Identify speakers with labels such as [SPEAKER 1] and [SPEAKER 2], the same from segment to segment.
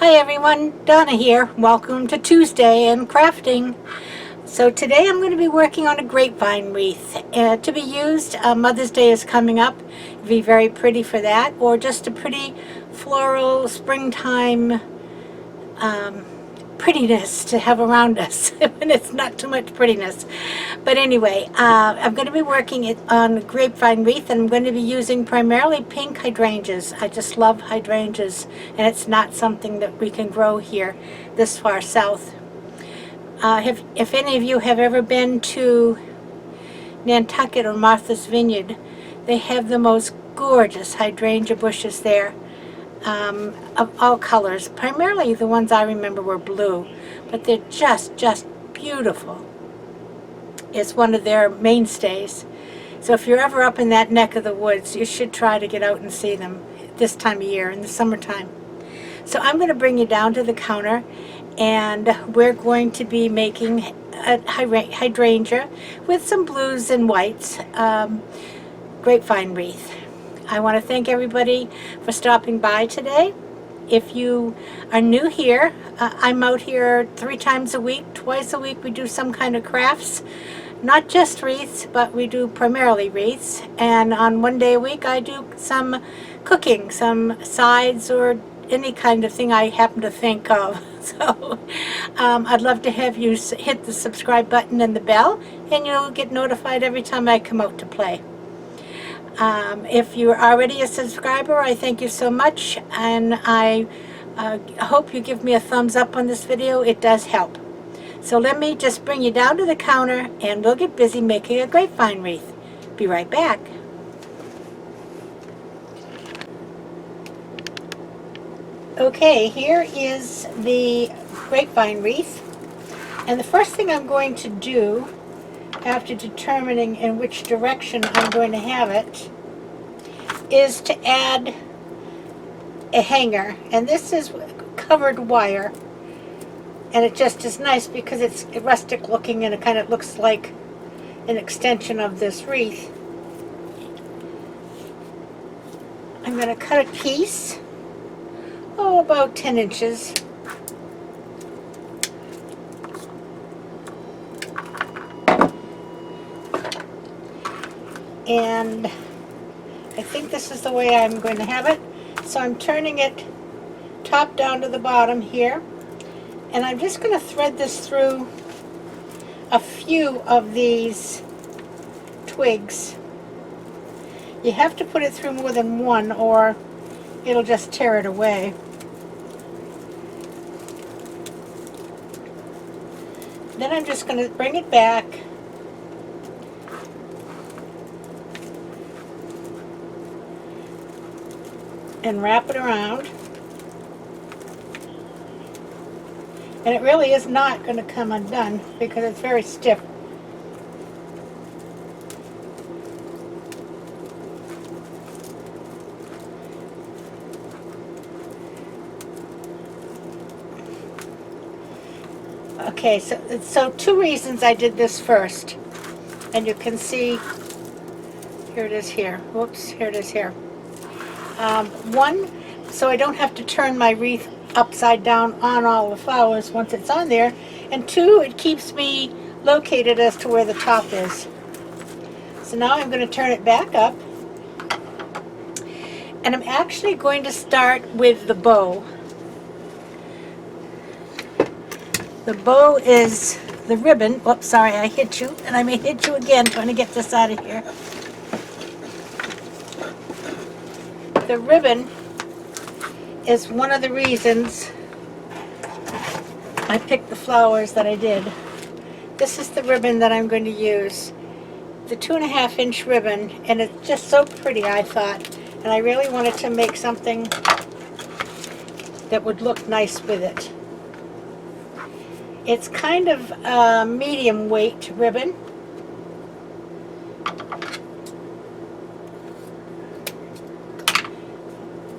[SPEAKER 1] Hi everyone, Donna here. Welcome to Tuesday and crafting. So today I'm going to be working on a grapevine wreath to be used. Mother's Day is coming up. It'd be very pretty for that, or just a pretty floral springtime prettiness to have around us when it's not too much prettiness. But anyway, I'm going to be working it on grapevine wreath, and I'm going to be using primarily pink hydrangeas. I just love hydrangeas, and it's not something that we can grow here this far south. If any of you have ever been to Nantucket or Martha's Vineyard, they have the most gorgeous hydrangea bushes there. Of all colors. Primarily the ones I remember were blue, but they're just beautiful. It's one of their mainstays. So if you're ever up in that neck of the woods, you should try to get out and see them this time of year, in the summertime. So I'm going to bring you down to the counter, and we're going to be making a hydrangea with some blues and whites grapevine wreath. I want to thank everybody for stopping by today. If you are new here, I'm out here 3 times a week. Twice a week we do some kind of crafts. Not just wreaths, but we do primarily wreaths. And on one day a week I do some cooking, some sides, or any kind of thing I happen to think of. So I'd love to have you hit the subscribe button and the bell, and you'll get notified every time I come out to play. If you're already a subscriber, I thank you so much, and I hope you give me a thumbs up on this video. It does help. So let me just bring you down to the counter, and we'll get busy making a grapevine wreath. Be right back. Okay, here is the grapevine wreath, and the first thing I'm going to do, after determining in which direction I'm going to have it, is to add a hanger. And this is covered wire, and it just is nice because it's rustic looking, and it kind of looks like an extension of this wreath. I'm going to cut a piece, about 10 inches. And I think this is the way I'm going to have it. So I'm turning it top down to the bottom here, and I'm just going to thread this through a few of these twigs. You have to put it through more than one, or it'll just tear it away. Then I'm just going to bring it back and wrap it around, and it really is not going to come undone because it's very stiff. Okay, so 2 reasons I did this first, and you can see, here it is here. Whoops, here it is here. One, so I don't have to turn my wreath upside down on all the flowers once it's on there, and 2, it keeps me located as to where the top is. So now I'm going to turn it back up, and I'm actually going to start with the bow. The bow is the ribbon. Whoops, sorry, I hit you, and I may hit you again trying to get this out of here. The ribbon is one of the reasons I picked the flowers that I did. This is the ribbon that I'm going to use. The 2.5-inch ribbon, and it's just so pretty, I thought. And I really wanted to make something that would look nice with it. It's kind of a medium weight ribbon.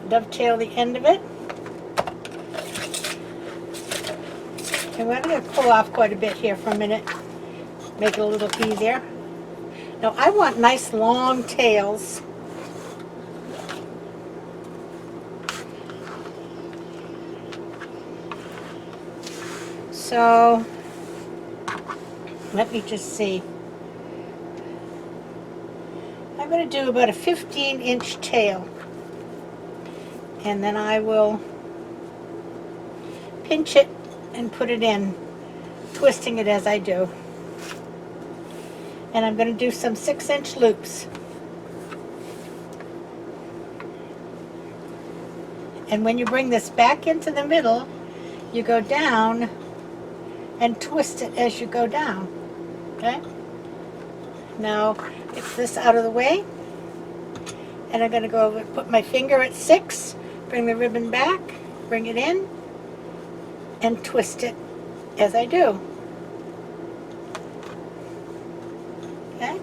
[SPEAKER 1] Dovetail the end of it. And we're going to pull off quite a bit here for a minute. Make it a little easier. Now I want nice long tails. So let me just see. I'm going to do about a 15-inch tail, and then I will pinch it and put it in, twisting it as I do. And I'm going to do some 6-inch loops. And when you bring this back into the middle, you go down and twist it as you go down. Okay? Now, get this out of the way. And I'm going to go over and put my finger at 6, bring the ribbon back, bring it in, and twist it as I do. Okay?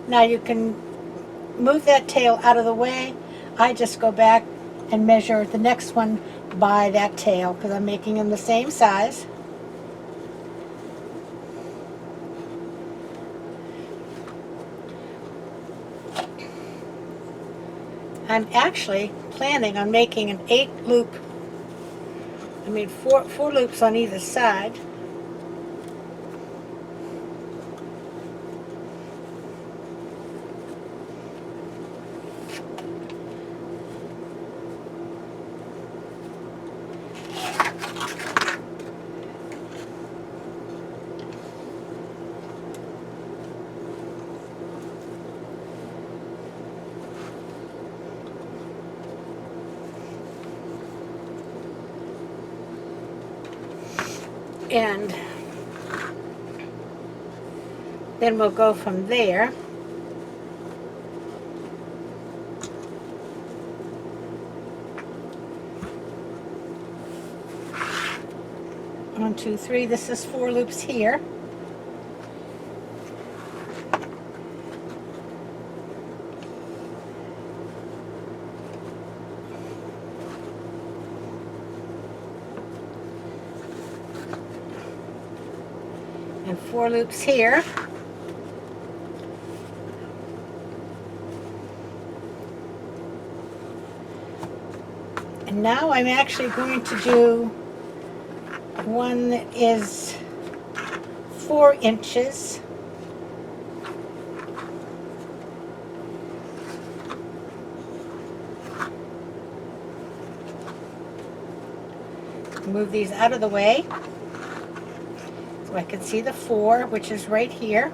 [SPEAKER 1] Now you can move that tail out of the way. I just go back and measure the next one by that tail because I'm making them the same size. I'm actually planning on making an 4 loops on either side. And then we'll go from there. 1, 2, 3. This is 4 loops here. And 4 loops here. And now I'm actually going to do one that is 4 inches. Move these out of the way so I can see the 4, which is right here.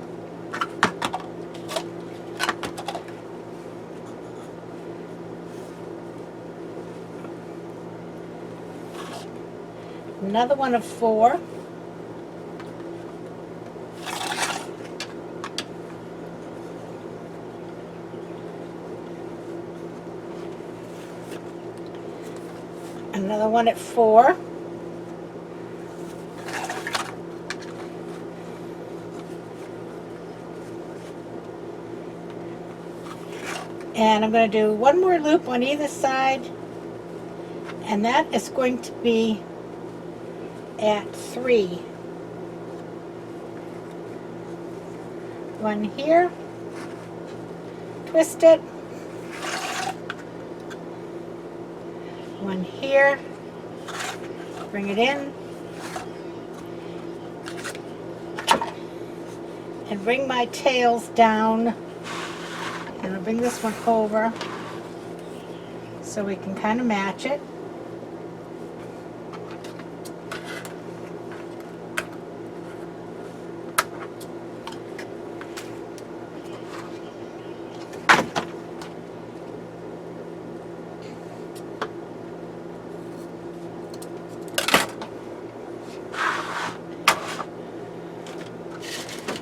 [SPEAKER 1] Another one of 4. Another one at 4. And I'm going to do one more loop on either side, and that is going to be at 3. One here, twist it. One here, bring it in, and bring my tails down. And I'll bring this one over so we can kind of match it.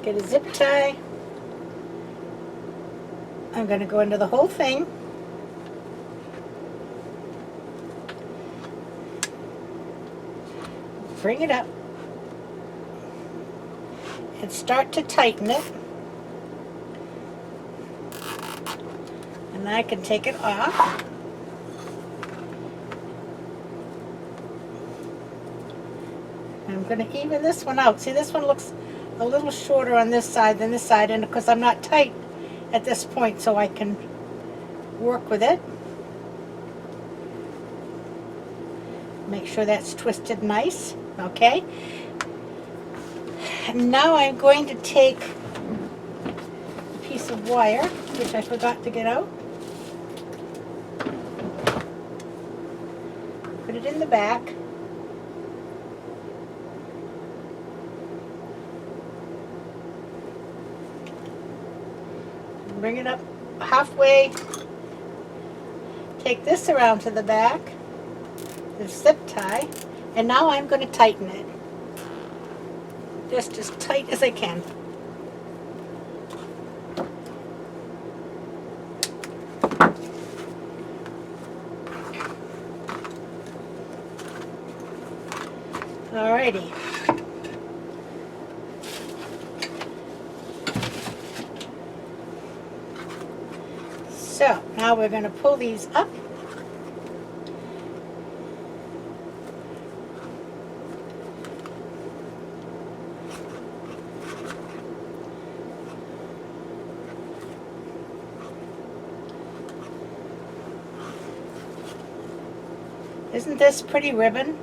[SPEAKER 1] Get a zip tie. I'm going to go into the whole thing. Bring it up. And start to tighten it. And I can take it off. I'm going to even this one out. See, this one looks a little shorter on this side than this side, and because I'm not tight at this point, so I can work with it. Make sure that's twisted nice. Okay? And now I'm going to take a piece of wire, which I forgot to get out. Put it in the back. Bring it up halfway. Take this around to the back, the zip tie, and now I'm going to tighten it. Just as tight as I can. Alrighty. So now we're going to pull these up. Isn't this pretty ribbon?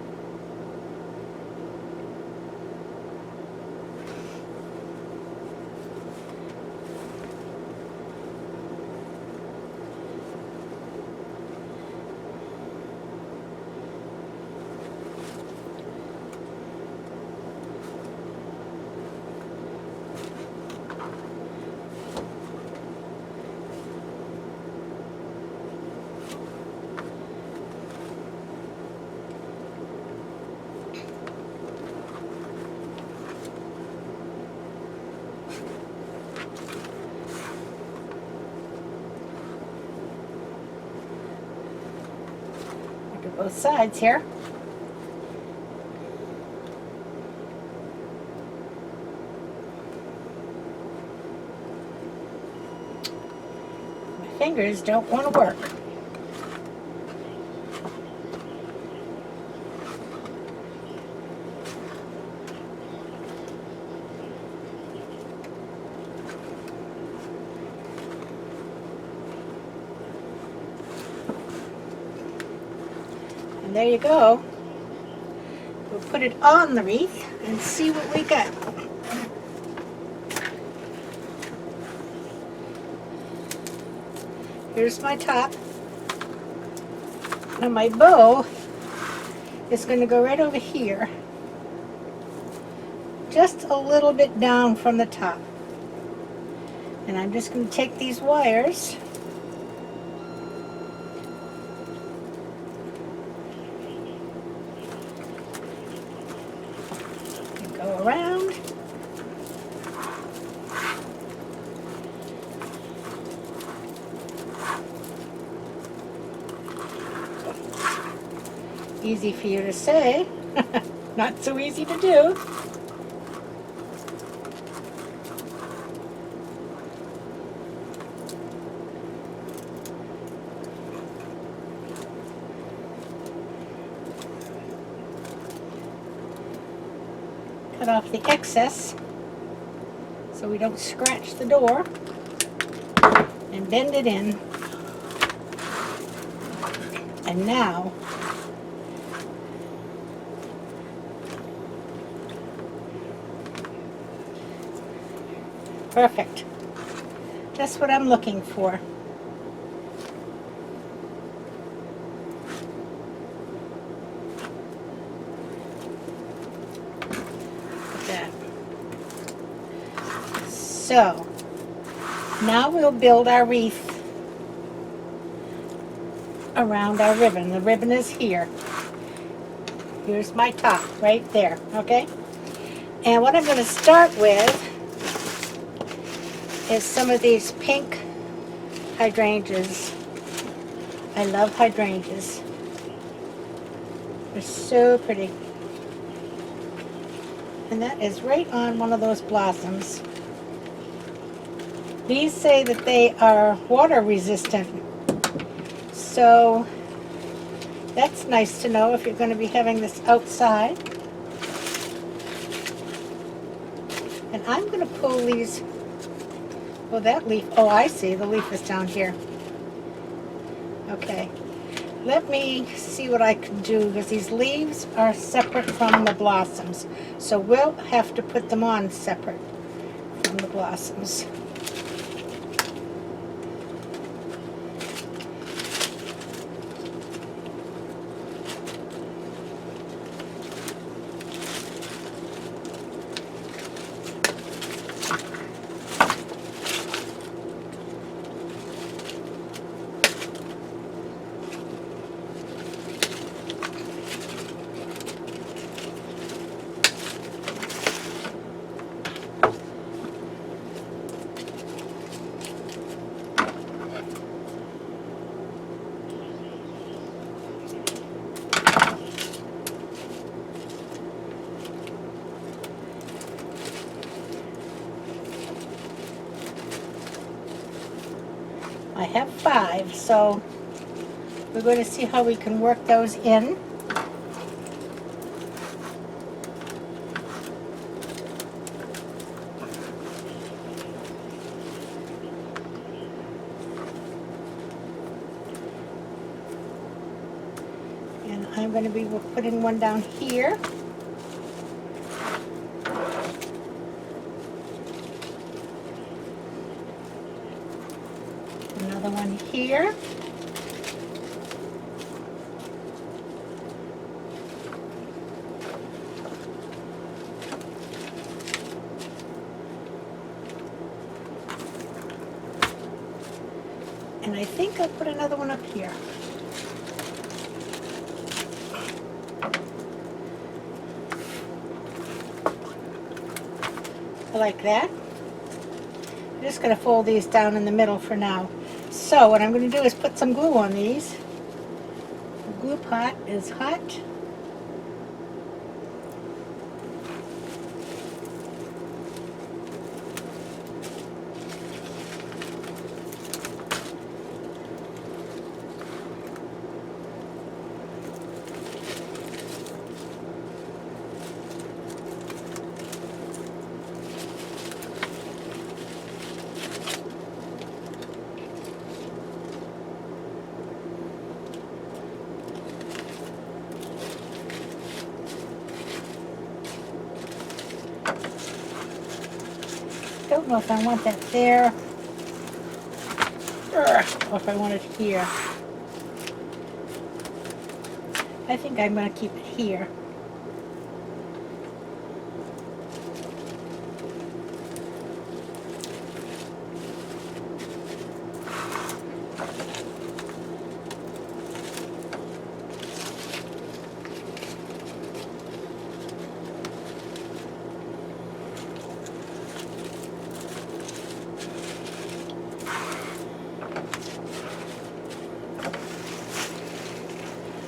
[SPEAKER 1] Do both sides here. My fingers don't want to work. And there you go. We'll put it on the wreath and see what we got. Here's my top. Now my bow is going to go right over here. Just a little bit down from the top. And I'm just going to take these wires and go around. Easy for you to say, not so easy to do. Cut off the excess so we don't scratch the door, and bend it in. And now perfect. Just what I'm looking for. Like that. So, now we'll build our wreath around our ribbon. The ribbon is here. Here's my top right there, okay? And what I'm going to start with is some of these pink hydrangeas. I love hydrangeas. They're so pretty. And that is right on one of those blossoms. These say that they are water resistant. So that's nice to know if you're going to be having this outside. And I'm going to pull these. Well, that leaf, oh, I see, the leaf is down here. Okay. Let me see what I can do, because these leaves are separate from the blossoms. So we'll have to put them on separate from the blossoms. I have 5, so we're going to see how we can work those in. And I'm going to be putting one down here. Another one here. And I think I'll put another one up here. Like that. I'm just going to fold these down in the middle for now. So what I'm going to do is put some glue on these. The glue pot is hot. Don't know if I want that there or if I want it here. I think I'm going to keep it here.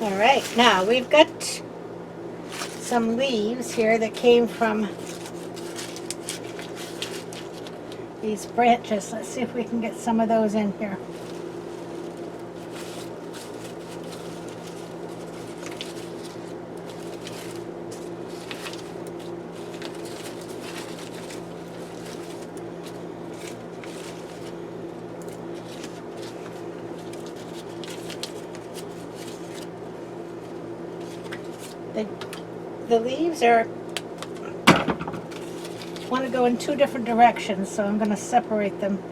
[SPEAKER 1] All right, now we've got some leaves here that came from these branches. Let's see if we can get some of those in here. The leaves want to go in 2 different directions, so I'm going to separate them.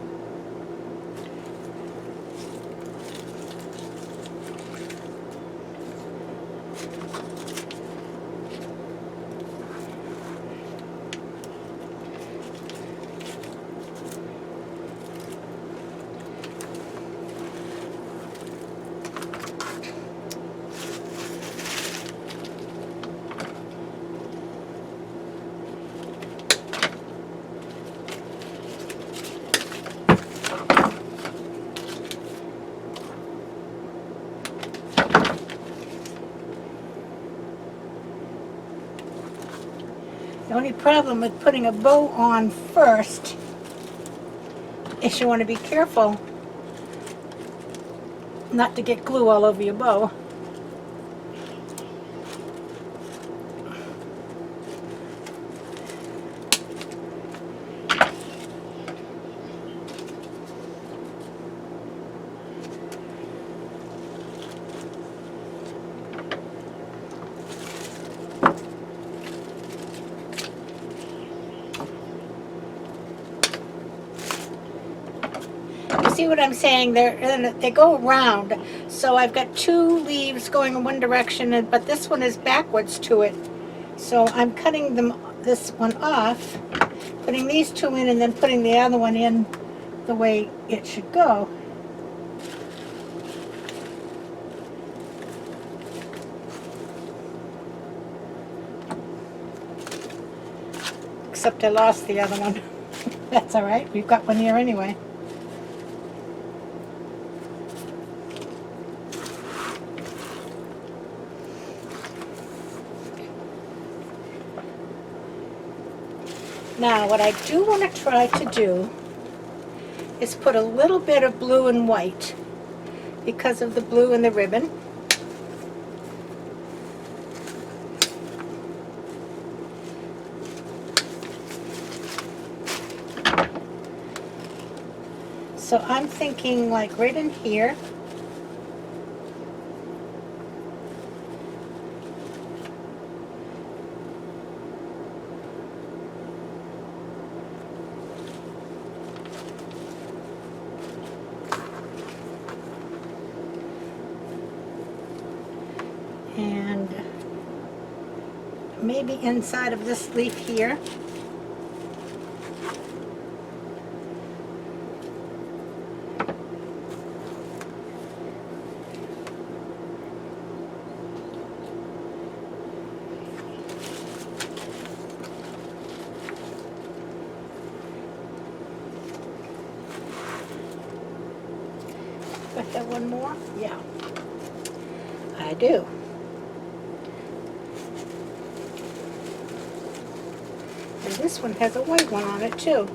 [SPEAKER 1] The only problem with putting a bow on first is you want to be careful not to get glue all over your bow. see what I'm saying? They go around. So I've got two leaves going in one direction, but this one is backwards to it. So I'm cutting this one off, putting these two in, and then putting the other one in the way it should go. Except I lost the other one. That's all right. We've got one here anyway. Now, what I do want to try to do is put a little bit of blue and white because of the blue in the ribbon. So I'm thinking like right in here. And maybe inside of this leaf here. Do I have one more? Yeah, I do. And this one has a white one on it too.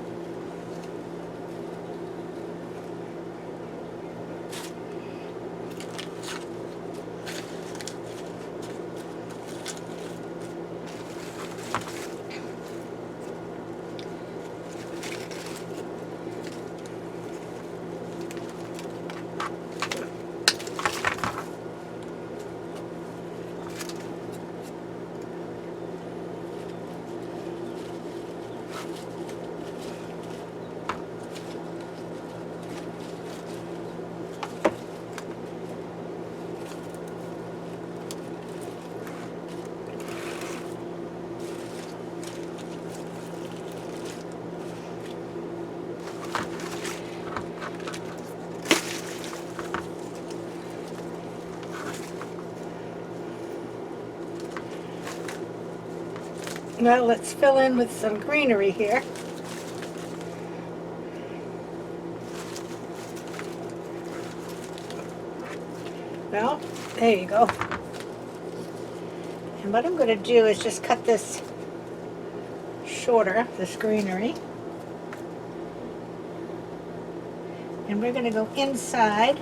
[SPEAKER 1] Now let's fill in with some greenery here. Well, there you go. And what I'm going to do is just cut this shorter, this greenery. And we're going to go inside.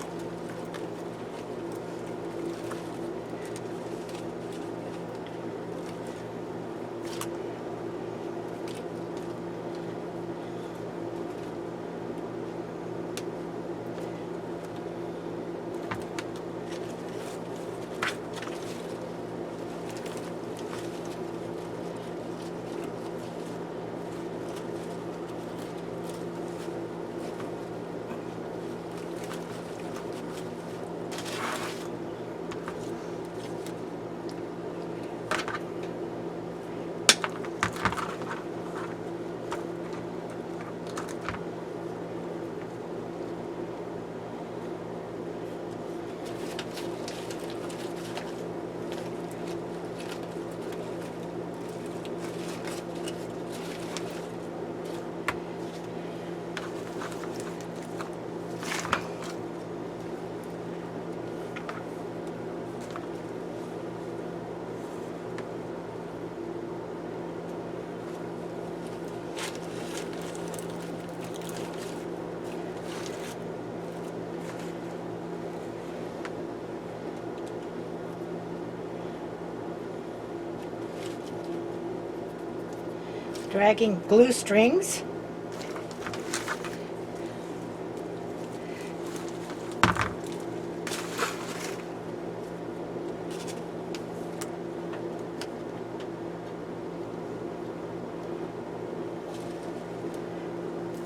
[SPEAKER 1] Dragging glue strings.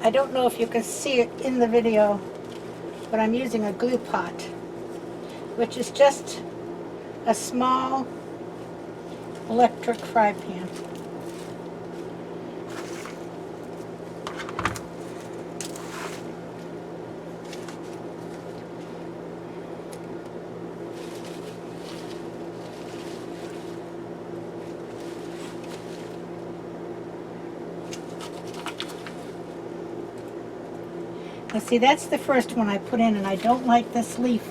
[SPEAKER 1] I don't know if you can see it in the video, but I'm using a glue pot, which is just a small electric fry pan. Now see, that's the first one I put in, and I don't like this leaf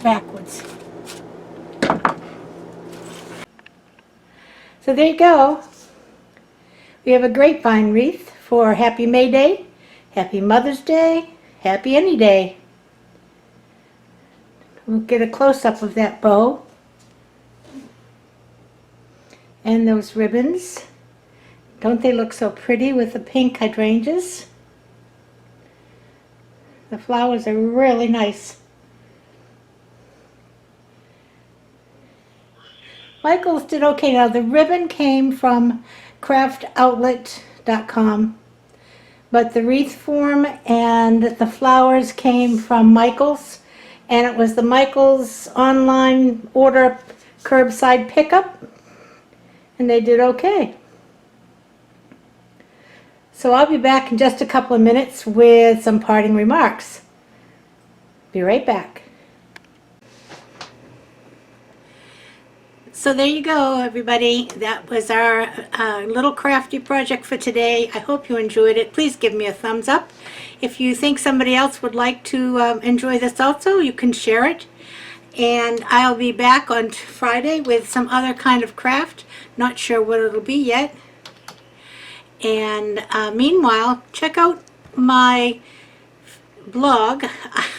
[SPEAKER 1] backwards. So there you go. We have a grapevine wreath for Happy May Day, Happy Mother's Day, Happy any day. We'll get a close-up of that bow and those ribbons. Don't they look so pretty with the pink hydrangeas? The flowers are really nice. Michael's did okay. Now the ribbon came from craftoutlet.com, but the wreath form and the flowers came from Michael's, and it was the Michael's online order curbside pickup, and they did okay. So I'll be back in just a couple of minutes with some parting remarks. Be right back. So there you go, everybody. That was our little crafty project for today. I hope you enjoyed it. Please give me a thumbs up. If you think somebody else would like to enjoy this also, you can share it. And I'll be back on Friday with some other kind of craft. Not sure what it'll be yet. And meanwhile, check out my blog.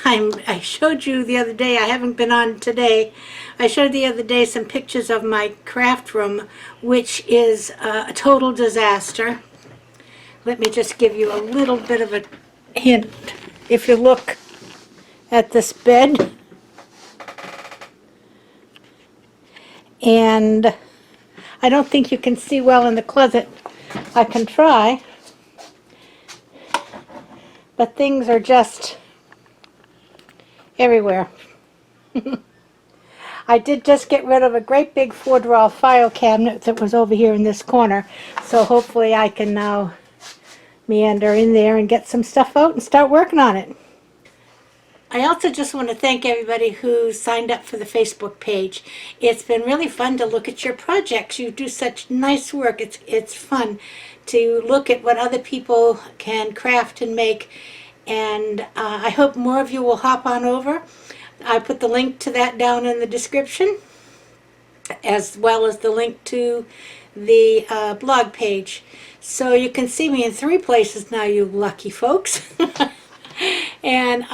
[SPEAKER 1] I showed you the other day, I haven't been on today, I showed the other day some pictures of my craft room, which is a total disaster. Let me just give you a little bit of a hint. If you look at this bed, and I don't think you can see well in the closet. I can try, but things are just everywhere. I did just get rid of a great big 4-drawer file cabinet that was over here in this corner, so hopefully I can now meander in there and get some stuff out and start working on it. I also just want to thank everybody who signed up for the Facebook page. It's been really fun to look at your projects. You do such nice work. It's fun to look at what other people can craft and make, and I hope more of you will hop on over. I put the link to that down in the description, as well as the link to the blog page. So you can see me in 3 places now, you lucky folks. And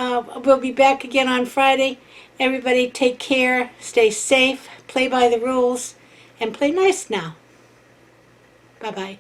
[SPEAKER 1] we'll be back again on Friday. Everybody take care, stay safe, play by the rules, and play nice now. Bye-bye.